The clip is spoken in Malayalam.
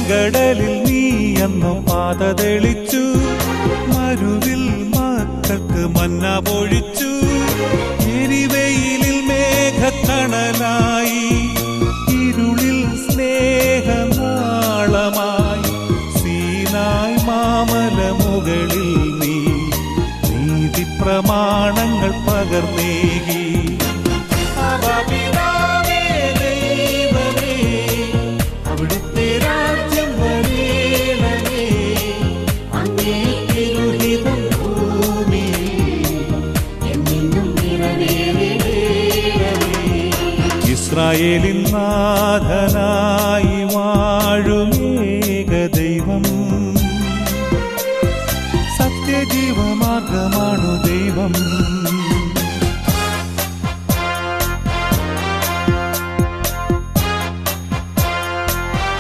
ചെങ്കടലിൽ നീ അന്നു പാത തെളിച്ചു, മരുവിൽ മക്കൾക്ക് മന്ന പൊഴിച്ചു. എരിവെയിലിൽ മേഘത്തണലായി, ഇരുളിൽ സ്നേഹനാളമായി. സീനായ് മാമലമുകളിൽ നീ നീതി പ്രമാണങ്ങൾ പകർന്നേകി. അവിടുത്തെ രാജ്യം വരേണമേ, അങ്ങേ തിരുഹിതം ഭൂമിയിൽ എന്നെന്നും നിറവേറണമേ. ഇസ്രായേലിൻ നാഥനായ